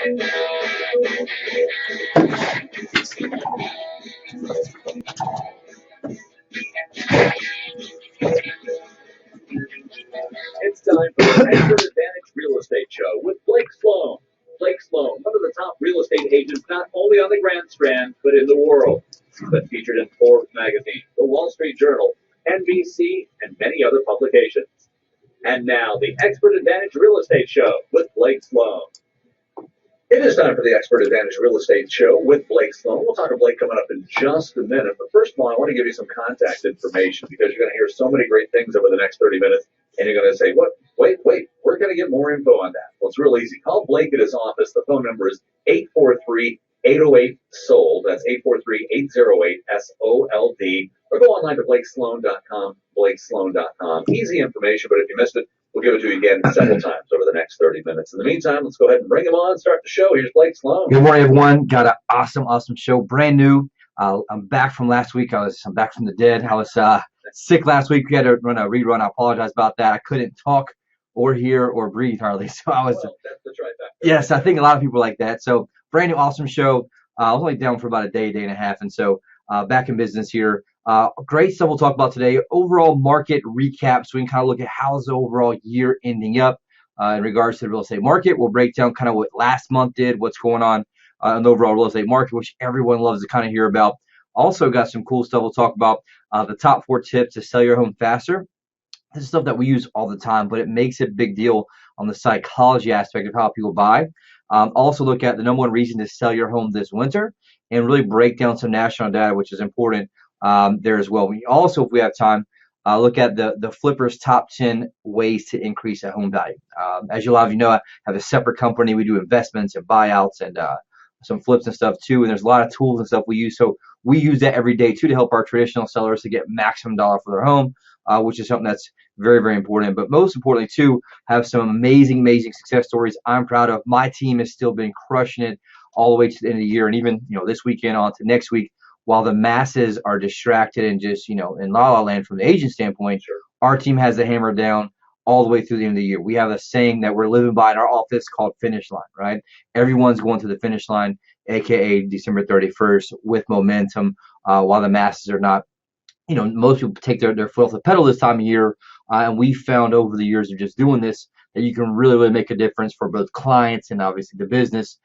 It's time for the Expert Advantage Real Estate Show with Blake Sloan. Blake Sloan, one of the top real estate agents not only on the Grand Strand, but in the world. He's been featured in Forbes magazine, the Wall Street Journal, NBC, and many other publications. And now, the Expert Advantage Real Estate Show with Blake Sloan. It is time for the Expert Advantage Real Estate Show with Blake Sloan. We'll talk to Blake coming up in just a minute. But first of all, I want to give you some contact information because you're going to hear so many great things over the next 30 minutes. And you're going to say, what? Wait, we're going to get more info on that. Well, it's real easy. Call Blake at his office. The phone number is 843-808-SOLD. That's 843-808-SOLD. Or go online to blakesloan.com, blakesloan.com. Easy information, but if you missed it, we'll give it to you again several times over the next 30 minutes. In the meantime, let's go ahead and bring him on, start the show. Here's Blake Sloan. Good morning, everyone. Got an awesome show, brand new. I'm back from last week. I'm back from the dead. I was sick last week. We had to run a rerun. I apologize about that. I couldn't talk or hear or breathe hardly. So I was. Well, that's the trifecta. Yes, I think a lot of people like that. So brand new, awesome show. I was only down for about a day and a half, and so back in business here. Great stuff we'll talk about today. Overall market recap, so we can kind of look at how's the overall year ending up in regards to the real estate market. We'll break down kind of what last month did, what's going on in the overall real estate market, which everyone loves to kind of hear about. Also got some cool stuff we'll talk about. The top 4 tips to sell your home faster. This is stuff that we use all the time, but it makes a big deal on the psychology aspect of how people buy. Also look at the number 1 reason to sell your home this winter and really break down some national data, which is important there as well. We also, if we have time, look at the Flippers top 10 ways to increase a home value. As a lot of you know, I have a separate company. We do investments and buyouts and some flips and stuff too. And there's a lot of tools and stuff we use. So we use that every day too to help our traditional sellers to get maximum dollar for their home, which is something that's very important. But most importantly too, have some amazing success stories I'm proud of. My team has still been crushing it all the way to the end of the year, and even this weekend on to next week. While the masses are distracted and just in la la land from the agent standpoint, Sure. Our team has the hammer down all the way through the end of the year. We have a saying that we're living by in our office called finish line, right? Everyone's going to the finish line, aka December 31st, with momentum, while the masses are not. Most people take their foot off the pedal this time of year, and we found over the years of just doing this that you can really make a difference for both clients and obviously the business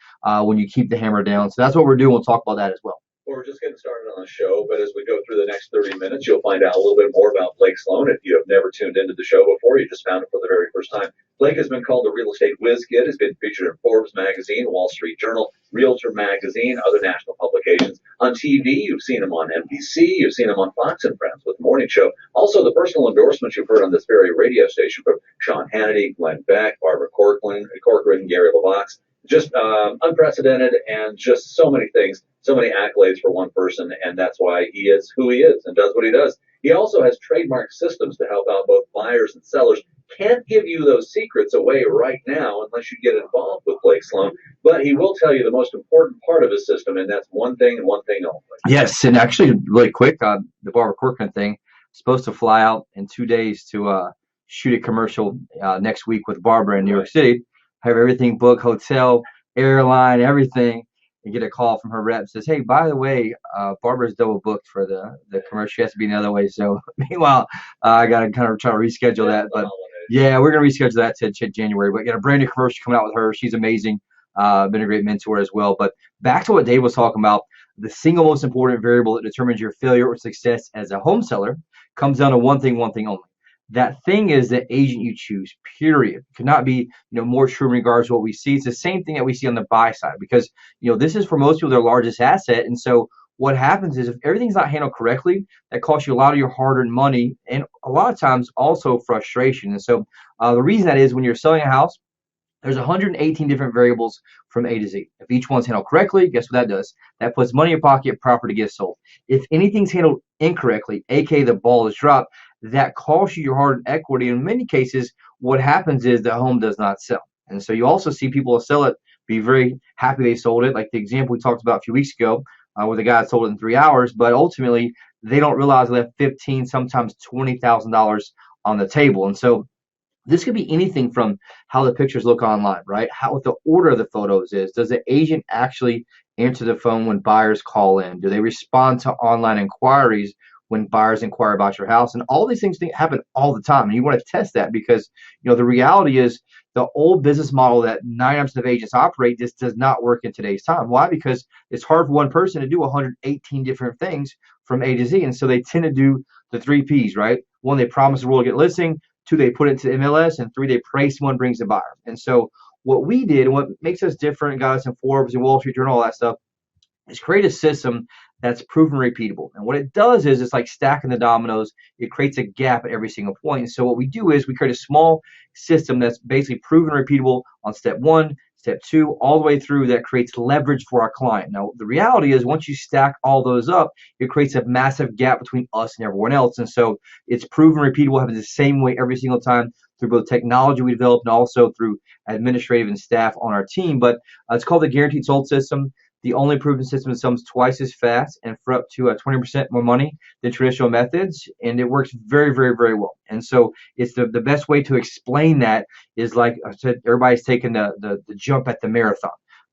when you keep the hammer down. So that's what we're doing. We'll talk about that as well. Well, we're just getting started on the show, but as we go through the next 30 minutes, you'll find out a little bit more about Blake Sloan. If you have never tuned into the show before, you just found it for the very first time. Blake has been called the real estate whiz kid, has been featured in Forbes magazine, Wall Street Journal, Realtor magazine, other national publications. On TV, you've seen him on NBC, you've seen him on Fox and Friends with the Morning Show. Also, the personal endorsements you've heard on this very radio station from Sean Hannity, Glenn Beck, Barbara Corcoran, Gary LeVox. Just unprecedented and just so many things, so many accolades for one person, and that's why he is who he is and does what he does. He also has trademark systems to help out both buyers and sellers. Can't give you those secrets away right now unless you get involved with Blake Sloan, but he will tell you the most important part of his system, and that's one thing and one thing only. Yes, and actually really quick, the Barbara Corcoran thing, supposed to fly out in 2 days to shoot a commercial next week with Barbara in New York City. Have everything booked, hotel, airline, everything, and get a call from her rep that says, hey, by the way, Barbara's double booked for the commercial. She has to be the other way. So meanwhile, I got to kind of try to reschedule that. But yeah, we're going to reschedule that to January. But a brand new commercial coming out with her. She's amazing. Been a great mentor as well. But back to what Dave was talking about, the single most important variable that determines your failure or success as a home seller comes down to one thing only. That thing is the agent you choose, period. Could not be, more true in regards to what we see. It's the same thing that we see on the buy side because, this is for most people their largest asset. And so what happens is if everything's not handled correctly, that costs you a lot of your hard-earned money and a lot of times also frustration. And so the reason that is when you're selling a house, there's 118 different variables from A to Z. If each one's handled correctly, guess what that does? That puts money in your pocket, property gets sold. If anything's handled incorrectly, aka the ball is dropped, that costs you your hard equity. In many cases, what happens is the home does not sell. And so you also see people sell it, be very happy they sold it, like the example we talked about a few weeks ago, where the guy sold it in 3 hours, but ultimately they don't realize they left $15,000, sometimes $20,000 on the table. And so This could be anything from how the pictures look online, right? How what the order of the photos is. Does the agent actually answer the phone when buyers call in? Do they respond to online inquiries when buyers inquire about your house? And all these things happen all the time. And you want to test that because the reality is the old business model that 99% of agents operate just does not work in today's time. Why? Because it's hard for one person to do 118 different things from A to Z. And so they tend to do the 3 Ps, right? One, they promise the world get listing. 2, they put it to MLS, and 3, they pray someone brings a buyer. And so what we did and what makes us different and got us in Forbes and Wall Street Journal, all that stuff, is create a system that's proven repeatable. And what it does is it's like stacking the dominoes. It creates a gap at every single point. And so what we do is we create a small system that's basically proven repeatable on step 1, step 2, all the way through, that creates leverage for our client. Now, the reality is once you stack all those up, it creates a massive gap between us and everyone else. And so it's proven repeatable, happens the same way every single time through both technology we developed and also through administrative and staff on our team. But it's called the Guaranteed Sold System. The only proven system that sells twice as fast and for up to 20% more money than traditional methods, and it works very, very, very well. And so it's the best way to explain that is, like I said, everybody's taking the jump at the marathon.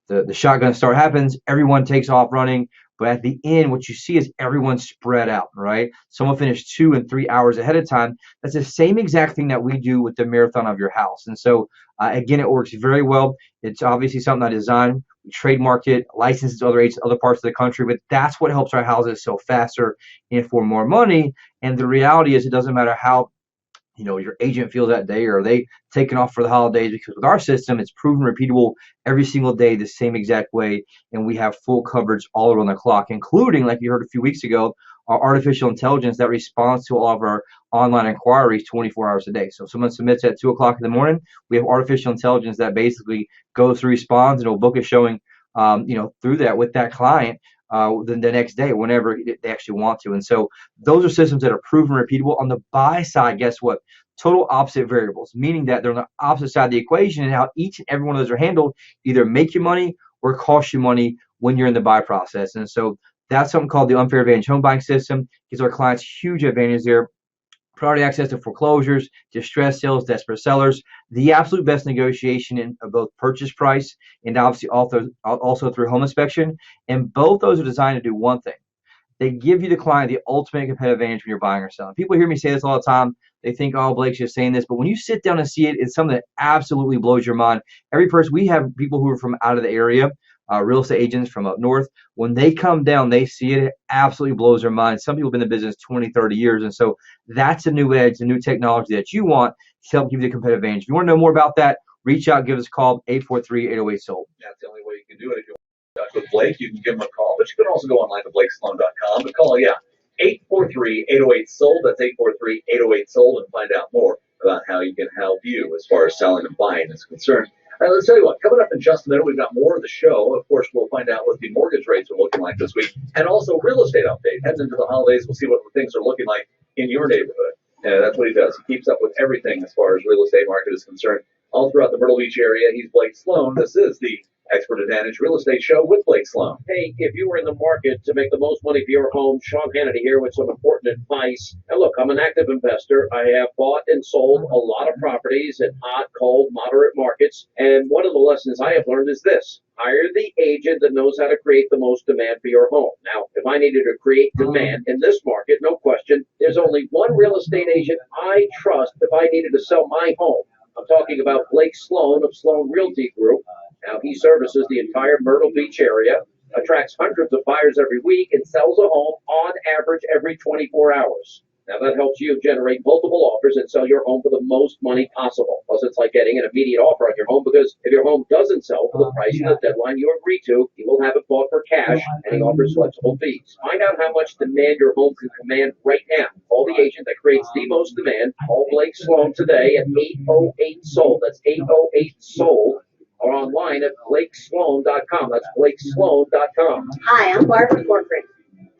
The shotgun start happens, everyone takes off running, but at the end, what you see is everyone spread out, right? Someone finished 2 and 3 hours ahead of time. That's the same exact thing that we do with the marathon of your house. And so, again, it works very well. It's obviously something I designed. We trademark it, license it to other agents, other parts of the country, but that's what helps our houses sell faster and for more money. And the reality is it doesn't matter how your agent feels that day, or are they taking off for the holidays, because with our system, it's proven repeatable every single day the same exact way, and we have full coverage all around the clock, including, like you heard a few weeks ago, our artificial intelligence that responds to all of our online inquiries 24 hours a day. So if someone submits at 2 o'clock in the morning, we have artificial intelligence that basically goes through, responds, and will book a showing through that with that client the next day, whenever they actually want to. And so those are systems that are proven repeatable. On the buy side, guess what? Total opposite variables, meaning that they're on the opposite side of the equation, and how each and every one of those are handled either make you money or cost you money when you're in the buy process. And so that's something called the Unfair Advantage Home Buying System. Gives our clients huge advantage there. Priority access to foreclosures, distress sales, desperate sellers, the absolute best negotiation in both purchase price and obviously also through home inspection. And both those are designed to do one thing. They give you, the client, the ultimate competitive advantage when you're buying or selling. People hear me say this all the time. They think, oh, Blake's just saying this. But when you sit down and see it, it's something that absolutely blows your mind. Every person, we have people who are from out of the area, real estate agents from up north. When they come down, they see it. It absolutely blows their mind. Some people have been in the business 20, 30 years. And so that's a new edge, a new technology that you want to help give you the competitive advantage. If you want to know more about that, reach out, give us a call, 843-808-SOLD. That's the only way you can do it. If you want to talk with Blake, you can give him a call, but you can also go online to blakesloan.com and call, 843-808-SOLD. That's 843-808-SOLD, and find out more about how he can help you as far as selling and buying is concerned. All right, let's tell you what, coming up in just a minute, we've got more of the show. Of course, we'll find out what the mortgage rates are looking like this week, and also real estate update. Heading into the holidays, we'll see what things are looking like in your neighborhood. And that's what he does. He keeps up with everything as far as real estate market is concerned. All throughout the Myrtle Beach area, he's Blake Sloan. This is the Expert Advantage Real Estate Show with Blake Sloan. Hey, if you were in the market to make the most money for your home, Sean Hannity here with some important advice. Now, look, I'm an active investor. I have bought and sold a lot of properties in hot, cold, moderate markets. And one of the lessons I have learned is this. Hire the agent that knows how to create the most demand for your home. Now, if I needed to create demand in this market, no question, there's only one real estate agent I trust if I needed to sell my home. I'm talking about Blake Sloan of Sloan Realty Group. Now, he services the entire Myrtle Beach area, attracts hundreds of buyers every week, and sells a home on average every 24 hours. Now, that helps you generate multiple offers and sell your home for the most money possible. Plus, it's like getting an immediate offer on your home, because if your home doesn't sell for the price and the deadline you agree to, he will have it bought for cash, and he offers flexible fees. Find out how much demand your home can command right now. Call the agent that creates the most demand. Call Blake Sloan today at 808-SOLD. That's 808-SOLD. Or online at blakesloan.com. That's blakesloan.com. Hi, I'm Barbara Corcoran.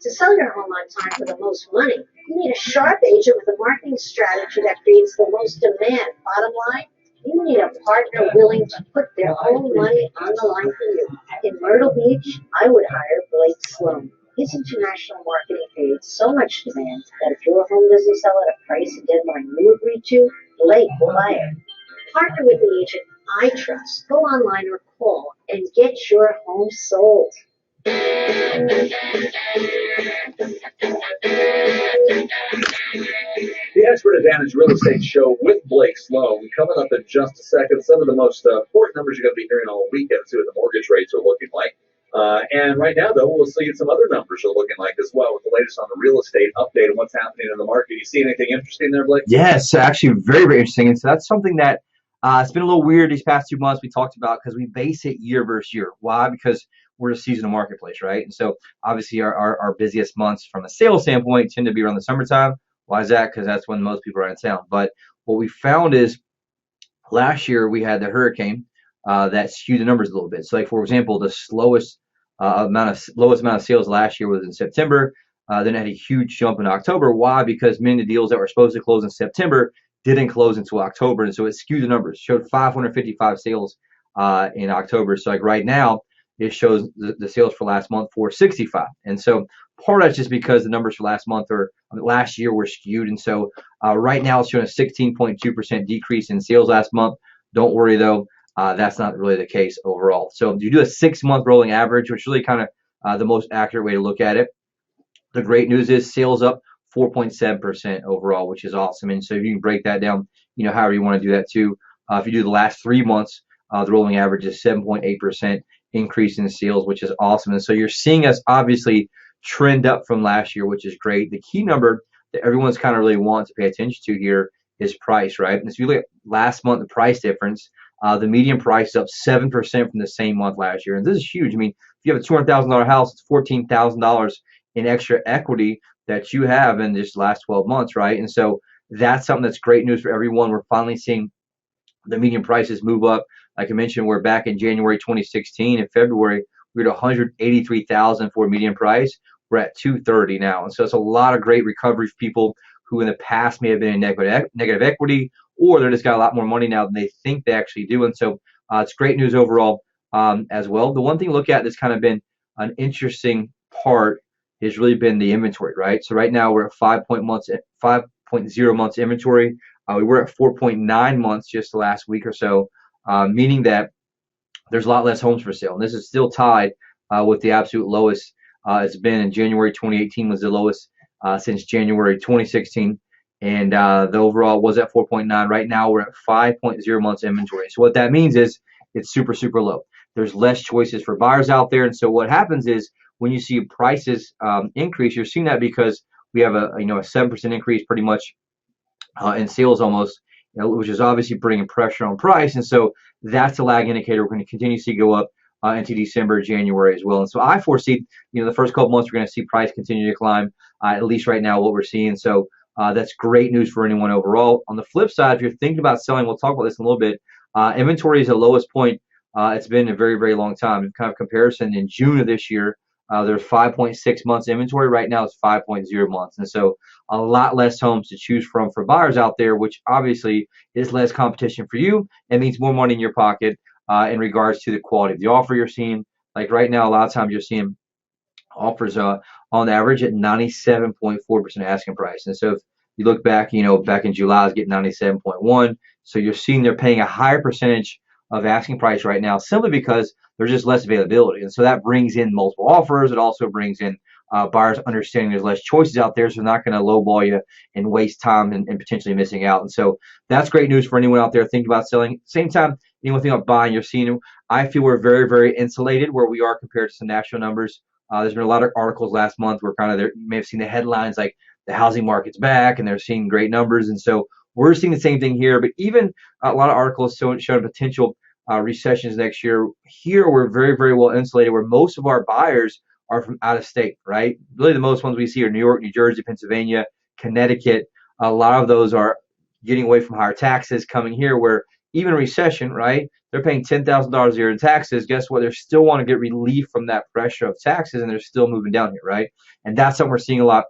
To sell your home on time for the most money, you need a sharp agent with a marketing strategy that creates the most demand. Bottom line, you need a partner willing to put their own money on the line for you. In Myrtle Beach, I would hire Blake Sloan. His international marketing creates so much demand that if your home doesn't sell at a price and deadline you agree to, Blake will buy it. Partner with the agent I trust. Go online or call and get your home sold. The Expert Advantage Real Estate Show with Blake Sloan coming up in just a second. Some of the most important numbers you're going to be hearing all weekend. See what the mortgage rates are looking like. And right now, though, we'll see what some other numbers are looking like as well with the latest on the real estate update and what's happening in the market. You see anything interesting there, Blake? Yes, actually very, very interesting. And so that's something that it's been a little weird these past 2 months we talked about because we base it year versus year. Why? Because we're a seasonal marketplace, right? And so obviously our busiest months from a sales standpoint tend to be around the summertime. Why is that? Because that's when most people are in town. But what we found is last year we had the hurricane that skewed the numbers a little bit. So like, for example, the lowest amount of sales last year was in September. Then it had a huge jump in October. Why? Because many of the deals that were supposed to close in September didn't close until October, and so it skewed the numbers. It showed 555 sales in October. So like right now, it shows the sales for last month 465, and so part of that's just because the numbers for last year were skewed, and so right now it's showing a 16.2% decrease in sales last month. Don't worry though, that's not really the case overall. So you do a 6-month rolling average, which is really kind of the most accurate way to look at it. The great news is sales up 4.7% overall, which is awesome. And so you can break that down, however you want to do that too. If you do the last 3 months, the rolling average is 7.8% increase in sales, which is awesome. And so you're seeing us obviously trend up from last year, which is great. The key number that everyone's kind of really wants to pay attention to here is price, right? And so if you look at last month, the price difference, the median price is up 7% from the same month last year. And this is huge. I mean, if you have a $200,000 house, it's $14,000 in extra equity that you have in just the last 12 months, right? And so that's something that's great news for everyone. We're finally seeing the median prices move up. Like I mentioned, we're back in January 2016. In February, we were at 183,000 for median price. We're at 230 now. And so it's a lot of great recovery for people who in the past may have been in negative equity, or they just got a lot more money now than they think they actually do. And so it's great news overall as well. The one thing to look at that's kind of been an interesting part has really been the inventory, right? So right now we're at 5.0 months inventory. We were at 4.9 months just the last week or so, meaning that there's a lot less homes for sale. And this is still tied with the absolute lowest it's been in January 2018 was the lowest since January 2016. And the overall was at 4.9. Right now we're at 5.0 months inventory. So what that means is it's super, super low. There's less choices for buyers out there. And so what happens is when you see prices increase, you're seeing that because we have a 7% increase pretty much in sales almost, which is obviously bringing pressure on price. And so that's a lag indicator we're going to continue to see go up into December, January as well. And so I foresee, the first couple months we're going to see price continue to climb, at least right now what we're seeing. So that's great news for anyone overall. On the flip side, if you're thinking about selling, we'll talk about this in a little bit. Inventory is the lowest point it's been in a very, very long time. In kind of comparison, in June of this year, there's 5.6 months inventory. Right now it's 5.0 months. And so a lot less homes to choose from for buyers out there, which obviously is less competition for you. It means more money in your pocket in regards to the quality of the offer you're seeing. Like right now, a lot of times you're seeing offers on average at 97.4% asking price. And so if you look back, back in July, I was getting 97.1. So you're seeing they're paying a higher percentage of asking price right now simply because there's just less availability. And so that brings in multiple offers. It also brings in buyers understanding there's less choices out there, so they're not going to lowball you and waste time and potentially missing out. And so that's great news for anyone out there thinking about selling. Same time, anyone thinking about buying, you're seeing, I feel we're very, very insulated where we are compared to some national numbers. There's been a lot of articles last month where kind of you may have seen the headlines like the housing market's back and they're seeing great numbers. And so we're seeing the same thing here, but even a lot of articles showing potential recessions next year. Here, we're very, very well insulated where most of our buyers are from out of state, right? Really the most ones we see are New York, New Jersey, Pennsylvania, Connecticut. A lot of those are getting away from higher taxes coming here where even recession, right? They're paying $10,000 a year in taxes. Guess what? They still want to get relief from that pressure of taxes and they're still moving down here, right? And that's something we're seeing a lot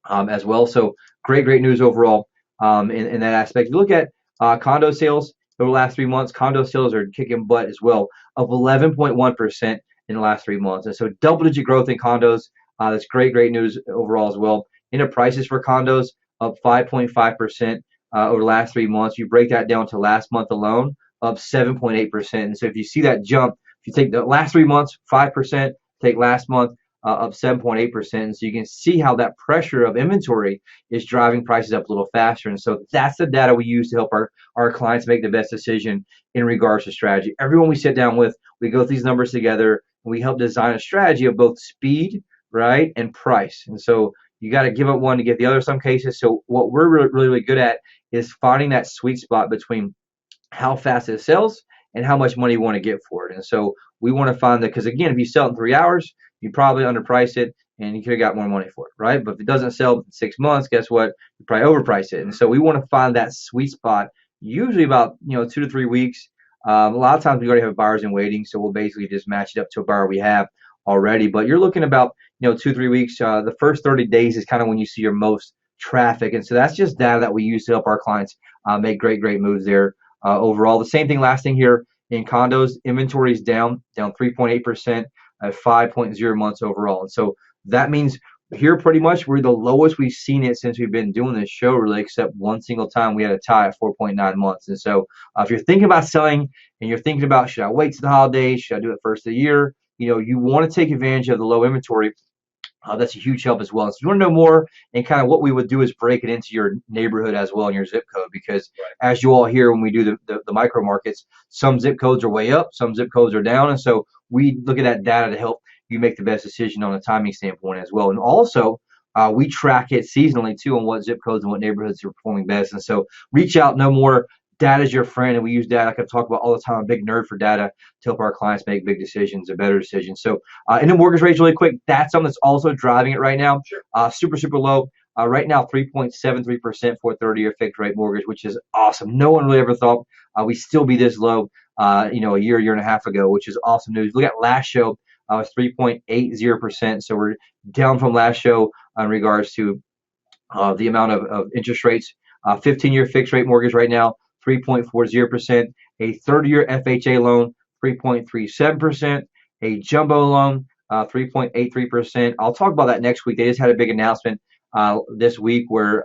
as well. So great, great news overall in that aspect. If you look at condo sales over the last 3 months, condo sales are kicking butt as well, up 11.1% in the last 3 months. And so double-digit growth in condos. That's great, great news overall as well. Prices for condos up 5.5%. over the last 3 months. You break that down to last month alone, up 7.8%. And so if you see that jump, if you take the last 3 months, 5%, take last month, up 7.8%. And so you can see how that pressure of inventory is driving prices up a little faster. And so that's the data we use to help our clients make the best decision in regards to strategy. Everyone we sit down with, we go through these numbers together, and we help design a strategy of both speed, right, and price. And so you got to give up one to get the other in some cases. So what we're really good at is finding that sweet spot between how fast it sells and how much money you want to get for it. And so we want to find that, because again, if you sell it in 3 hours, you probably underprice it and you could have got more money for it, right? But if it doesn't sell in 6 months, guess what? You probably overprice it. And so we want to find that sweet spot, usually about 2 to 3 weeks. A lot of times we already have buyers in waiting, so we'll basically just match it up to a buyer we have already. But you're looking about 2 3 weeks. The first 30 days is kind of when you see your most traffic, and so that's just data that we use to help our clients make great moves there. Overall, the same thing. Last thing here in condos, inventory is down 3.8% at 5.0 months overall, and so that means here pretty much we're the lowest we've seen it since we've been doing this show, really, except one single time we had a tie at 4.9 months. And so if you're thinking about selling and you're thinking about, should I wait to the holidays, should I do it first of the year, you want to take advantage of the low inventory. That's a huge help as well. So if you want to know more, and kind of what we would do is break it into your neighborhood as well and your zip code, because as you all hear when we do the micro markets, some zip codes are way up, some zip codes are down. And so we look at that data to help you make the best decision on a timing standpoint as well. And also we track it seasonally too on what zip codes and what neighborhoods are performing best. And so reach out, know more. Data is your friend, and we use data. I can talk about all the time. I'm a big nerd for data to help our clients make big decisions and better decisions. So, and then mortgage rates really quick. That's something that's also driving it right now. Sure. Super low. Right now, 3.73% for a 30-year fixed rate mortgage, which is awesome. No one really ever thought we'd still be this low, a year and a half ago, which is awesome news. Look at last show, it was 3.80%. So we're down from last show in regards to the amount of interest rates. 15-year fixed rate mortgage right now, 3.40%, a 30-year FHA loan, 3.37%, a jumbo loan, 3.83%. I'll talk about that next week. They just had a big announcement this week where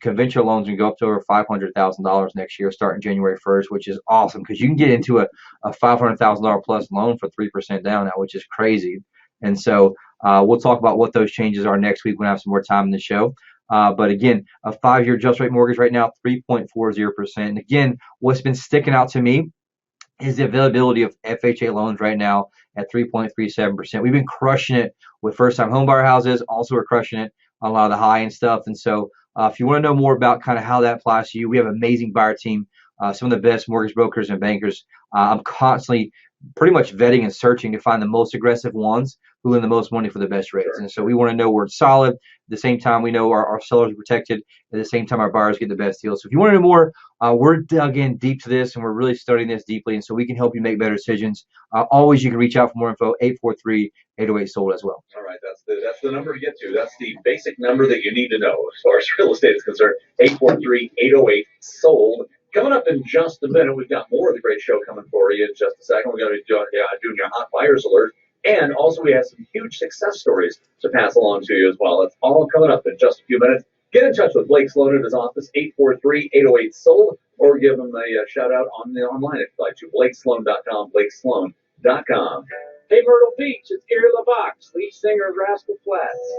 conventional loans can go up to over $500,000 next year, starting January 1st, which is awesome because you can get into a $500,000 plus loan for 3% down now, which is crazy. And so we'll talk about what those changes are next week when I have some more time in the show. But again, a 5-year adjust rate mortgage right now, 3.40%. And again, what's been sticking out to me is the availability of FHA loans right now at 3.37%. We've been crushing it with first-time homebuyer houses. Also, we're crushing it on a lot of the high-end stuff. And so if you want to know more about kind of how that applies to you, we have an amazing buyer team, some of the best mortgage brokers and bankers. I'm constantly pretty much vetting and searching to find the most aggressive ones who lend the most money for the best rates. Sure. And so we want to know where it's solid. At the same time, we know our sellers are protected. At the same time, our buyers get the best deals. So if you want to know more, we're dug in deep to this, and we're really studying this deeply. And so we can help you make better decisions. Always, you can reach out for more info, 843-808-SOLD as well. All right, that's the number to get to. That's the basic number that you need to know as far as real estate is concerned, 843-808-SOLD. Coming up in just a minute, we've got more of the great show coming for you in just a second. We're going to be doing your hot buyers alert. And also we have some huge success stories to pass along to you as well. It's all coming up in just a few minutes. Get in touch with Blake Sloan at his office, 843-808-SOLD, or give him a shout out on the online if you'd like to, blakesloan.com, blakesloan.com. Hey, Myrtle Beach, it's Gary LaVox, lead singer of Rascal Flatts.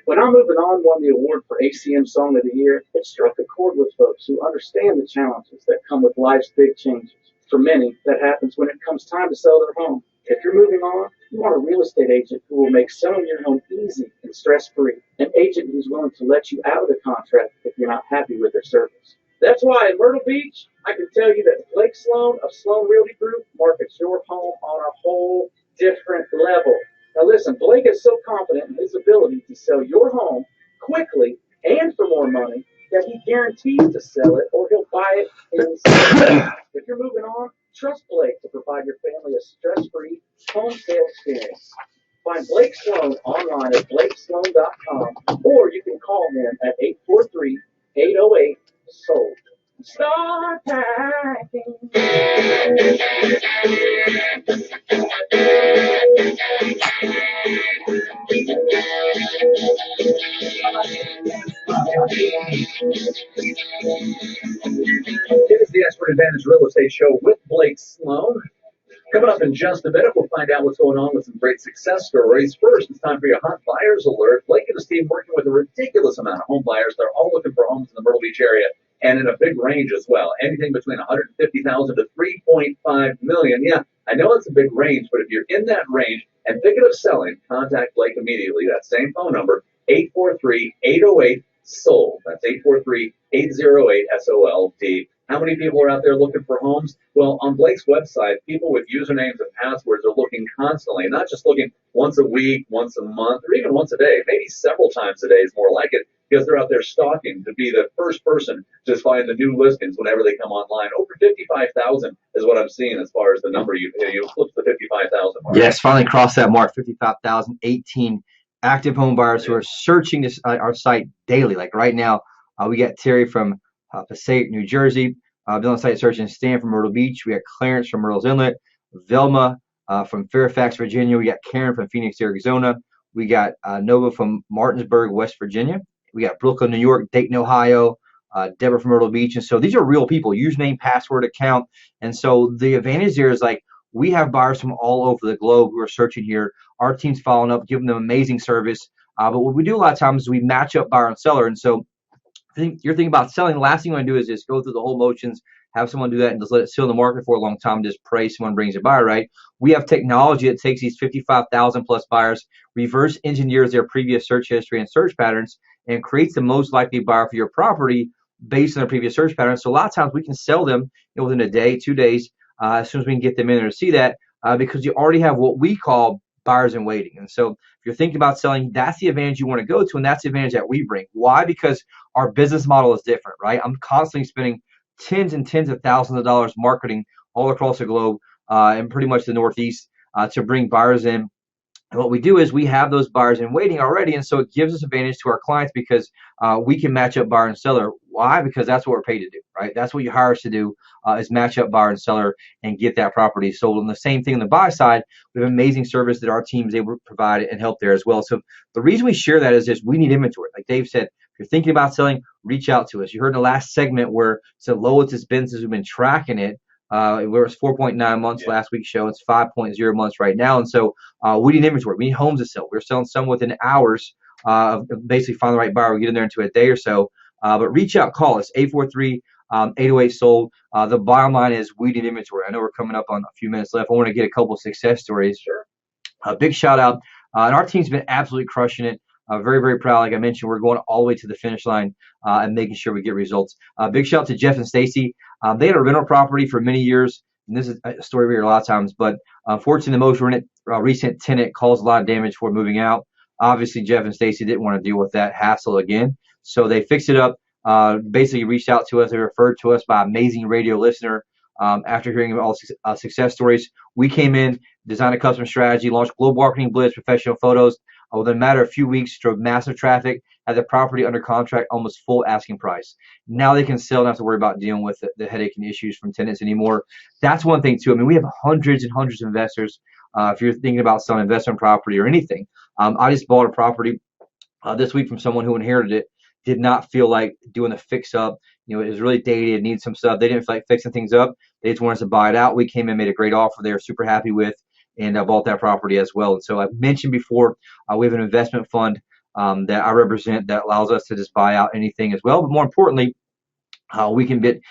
When I'm Moving On won the award for ACM Song of the Year, it struck a chord with folks who understand the challenges that come with life's big changes. For many, that happens when it comes time to sell their home. If you're moving on, you want a real estate agent who will make selling your home easy and stress-free. An agent who's willing to let you out of the contract if you're not happy with their service. That's why in Myrtle Beach, I can tell you that Blake Sloan of Sloan Realty Group markets your home on a whole different level. Now listen, Blake is so confident in his ability to sell your home quickly and for more money that he guarantees to sell it or he'll buy it himself. If you're moving on, trust Blake to provide your family a stress-free home sale experience. Find Blake Sloan online at blakesloan.com, or you can call him at 843-808-SOLD. Start packing. Advantage Real Estate Show with Blake Sloan. Coming up in just a minute, we'll find out what's going on with some great success stories. First, it's time for your Hot Buyers Alert. Blake and his team working with a ridiculous amount of home buyers. They're all looking for homes in the Myrtle Beach area and in a big range as well. Anything between $150,000 to $3.5 million. Yeah, I know it's a big range, but if you're in that range and thinking of selling, contact Blake immediately. That same phone number, 843-808-SOLD. That's 843-808-SOLD. How many people are out there looking for homes? Well, on Blake's website, people with usernames and passwords are looking constantly, not just looking once a week, once a month, or even once a day. Maybe several times a day is more like it, because they're out there stalking to be the first person to find the new listings whenever they come online. Over 55,000 is what I'm seeing as far as the number. You flipped the 55,000 mark. Yes, finally crossed that mark, 55,000, 18 active home buyers who are searching this, our site daily. Like right now, we got Terry from Passaic, New Jersey. Been on the site searching Stan from Myrtle Beach. We got Clarence from Myrtle's Inlet. Velma from Fairfax, Virginia. We got Karen from Phoenix, Arizona. We got Nova from Martinsburg, West Virginia. We got Brooklyn, New York, Dayton, Ohio. Deborah from Myrtle Beach. And so these are real people, username, password, account. And so the advantage there is like we have buyers from all over the globe who are searching here. Our team's following up, giving them amazing service. But what we do a lot of times is we match up buyer and seller. And so you're thinking about selling, the last thing you want to do is just go through the whole motions, have someone do that and just let it sit in the market for a long time, just pray someone brings a buyer, right? We have technology that takes these 55,000 plus buyers, reverse engineers their previous search history and search patterns, and creates the most likely buyer for your property based on their previous search patterns. So a lot of times we can sell them within a day, 2 days, as soon as we can get them in there to see that, because you already have what we call buyers in waiting. And so if you're thinking about selling, that's the advantage you want to go to, and that's the advantage that we bring. Why? Because our business model is different, right? I'm constantly spending tens and tens of thousands of dollars marketing all across the globe and pretty much the Northeast to bring buyers in. And what we do is we have those buyers in waiting already, and so it gives us advantage to our clients because we can match up buyer and seller. Why? Because that's what we're paid to do, right? That's what you hire us to do is match up buyer and seller and get that property sold. And the same thing on the buy side, we have amazing service that our team is able to provide and help there as well. So the reason we share that is just we need inventory. Like Dave said, if you're thinking about selling, reach out to us. You heard in the last segment where it's the lowest it's been since we've been tracking it. Where it was 4.9 months last week's show. It's 5.0 months right now. And so we need inventory. We need homes to sell. We're selling some within hours of basically finding the right buyer. We get in there into a day or so. But reach out, call us, 843-808-SOLD. The bottom line is we need inventory. I know we're coming up on a few minutes left. I want to get a couple of success stories. Sure. A big shout out. And our team's been absolutely crushing it. Very, very proud. Like I mentioned, we're going all the way to the finish line and making sure we get results. Big shout out to Jeff and Stacy. They had a rental property for many years, and this is a story we hear a lot of times, but unfortunately, the most recent tenant caused a lot of damage before moving out. Obviously, Jeff and Stacy didn't want to deal with that hassle again, so they fixed it up, basically reached out to us. They referred to us by amazing radio listener. After hearing all success stories, we came in, designed a custom strategy, launched global marketing blitz, professional photos. Within a matter of a few weeks, drove massive traffic, had the property under contract, almost full asking price. Now they can sell, not have to worry about dealing with the headache and issues from tenants anymore. That's one thing too. I mean, we have hundreds and hundreds of investors. If you're thinking about selling investment property or anything, I just bought a property this week from someone who inherited it. Did not feel like doing the fix up. It was really dated, needs some stuff. They didn't feel like fixing things up. They just wanted us to buy it out. We came in, made a great offer they were super happy with, and bought that property as well. And so I mentioned before, we have an investment fund that I represent that allows us to just buy out anything as well. But more importantly, we can get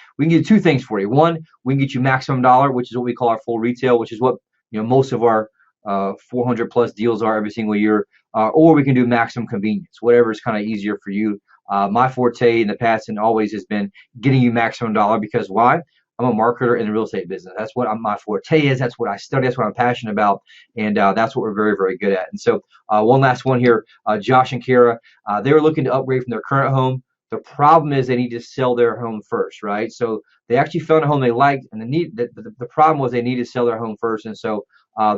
two things for you. One, we can get you maximum dollar, which is what we call our full retail, which is what most of our 400 plus deals are every single year. Or we can do maximum convenience, whatever is kind of easier for you. My forte in the past and always has been getting you maximum dollar, because why? I'm a marketer in the real estate business. That's what my forte is. That's what I study. That's what I'm passionate about. And that's what we're very, very good at. And so one last one here, Josh and Kara, they were looking to upgrade from their current home. The problem is they need to sell their home first, right? So they actually found a home they liked, and the problem was they needed to sell their home first. And so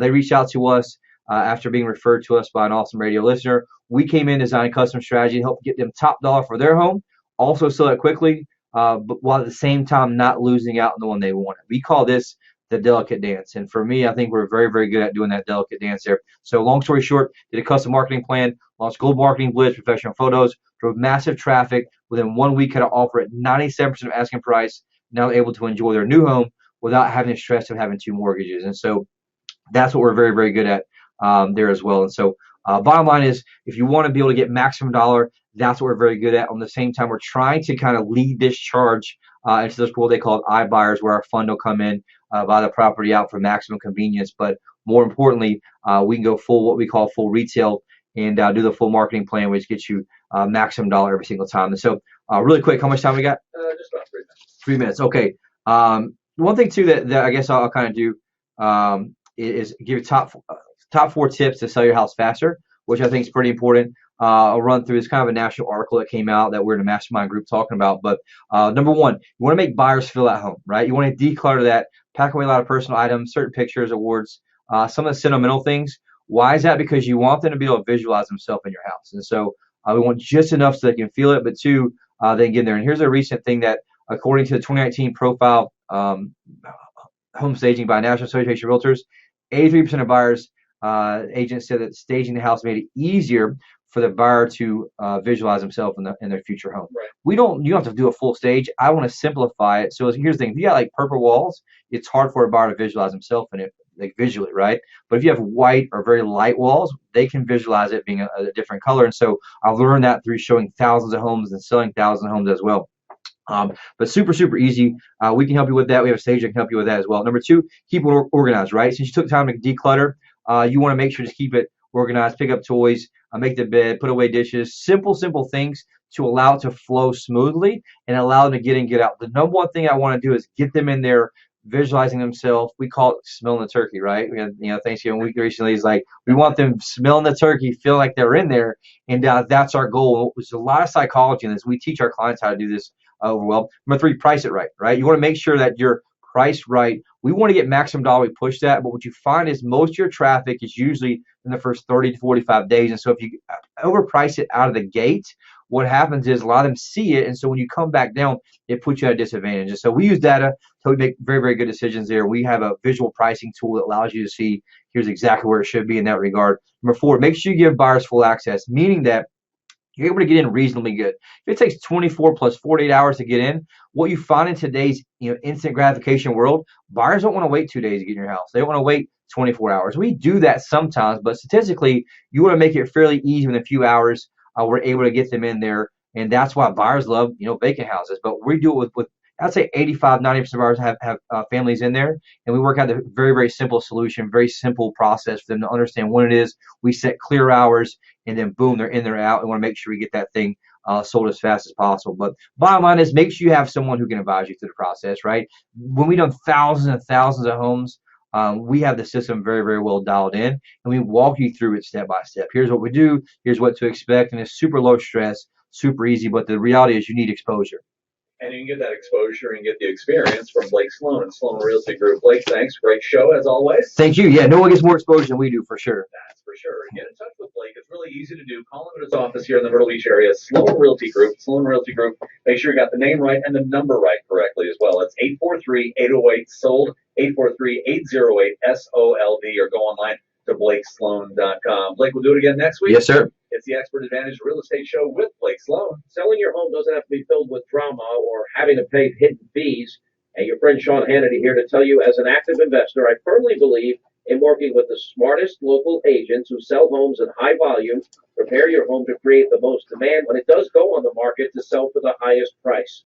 they reached out to us after being referred to us by an awesome radio listener. We came in, designed a custom strategy to help get them top dollar for their home, also sell it quickly, but while at the same time not losing out on the one they wanted. We call this the delicate dance. And for me, I think we're very, very good at doing that delicate dance there. So long story short, did a custom marketing plan, launched global marketing blitz, professional photos, drove massive traffic. Within 1 week, had an offer at 97% of asking price, now able to enjoy their new home without having the stress of having two mortgages. And so that's what we're very, very good at there as well. And so bottom line is, if you want to be able to get maximum dollar, that's what we're very good at. On the same time, we're trying to kind of lead this charge into this what they call iBuyers, where our fund will come in, buy the property out for maximum convenience. But more importantly, we can go full, what we call full retail, and do the full marketing plan, which gets you maximum dollar every single time. And so really quick, how much time we got? Just about 3 minutes. 3 minutes. Okay. One thing too that I guess I'll kind of do is give you top 4 tips to sell your house faster, which I think is pretty important. I'll run through. It's kind of a national article that came out that we're in a mastermind group talking about. But number one, you want to make buyers feel at home, right? You want to declutter that, pack away a lot of personal items, certain pictures, awards, some of the sentimental things. Why is that? Because you want them to be able to visualize themselves in your house. And so we want just enough so they can feel it, but two, they can get in there. And here's a recent thing that, according to the 2019 profile home staging by National Association of Realtors, 83% of buyers agents said that staging the house made it easier for the buyer to visualize themselves in their future home. Right. You don't have to do a full stage. I want to simplify it. So here's the thing: if you got like purple walls, it's hard for a buyer to visualize himself in it, like visually, right? But if you have white or very light walls, they can visualize it being a different color. And so I've learned that through showing thousands of homes and selling thousands of homes as well. But super, super easy. We can help you with that. We have a stage that can help you with that as well. Number two, keep it organized, right? Since you took time to declutter, you want to make sure to keep it organized, pick up toys, make the bed, put away dishes, simple things to allow it to flow smoothly and allow them to get in, get out. The number one thing I want to do is get them in there visualizing themselves. We call it smelling the turkey, right? We had, Thanksgiving week recently is like, we want them smelling the turkey, feel like they're in there. And that's our goal. There's a lot of psychology in this. We teach our clients how to do this well. Number three, price it right, right? You want to make sure that you're priced right. We want to get maximum dollar. We push that. But what you find is most of your traffic is usually in the first 30 to 45 days. And so if you overprice it out of the gate, what happens is a lot of them see it. And so when you come back down, it puts you at a disadvantage. And so we use data to make very, very good decisions there. We have a visual pricing tool that allows you to see here's exactly where it should be in that regard. Number four, make sure you give buyers full access, meaning that you're able to get in reasonably good. If it takes 24 plus 48 hours to get in, what you find in today's instant gratification world, buyers don't want to wait 2 days to get in your house. They don't want to wait 24 hours. We do that sometimes, but statistically, you want to make it fairly easy. In a few hours, we're able to get them in there, and that's why buyers love vacant houses. But we do it with I'd say 85-90% of ours have families in there, and we work out a very, very simple solution, very simple process for them to understand what it is. We set clear hours, and then boom, they're in, they're out. We want to make sure we get that thing sold as fast as possible. But bottom line is, make sure you have someone who can advise you through the process, right? When we've done thousands and thousands of homes, we have the system very, very well dialed in, and we walk you through it step by step. Here's what we do. Here's what to expect, and it's super low stress, super easy. But the reality is, you need exposure. And you can get that exposure and get the experience from Blake Sloan and Sloan Realty Group. Blake, thanks. Great show, as always. Thank you. Yeah, no one gets more exposure than we do, for sure. That's for sure. Get in touch with Blake. It's really easy to do. Call him at his office here in the Myrtle Beach area. Sloan Realty Group. Sloan Realty Group. Make sure you got the name right and the number right correctly as well. It's 843-808-SOLD, 843-808-SOLD, or go online to blakesloan.com. Blake, we'll do it again next week. Yes, sir. It's the Expert Advantage Real Estate Show with Blake Sloan. Selling your home doesn't have to be filled with drama or having to pay hidden fees. And your friend Sean Hannity here to tell you, as an active investor, I firmly believe in working with the smartest local agents who sell homes in high volume. Prepare your home to create the most demand when it does go on the market to sell for the highest price.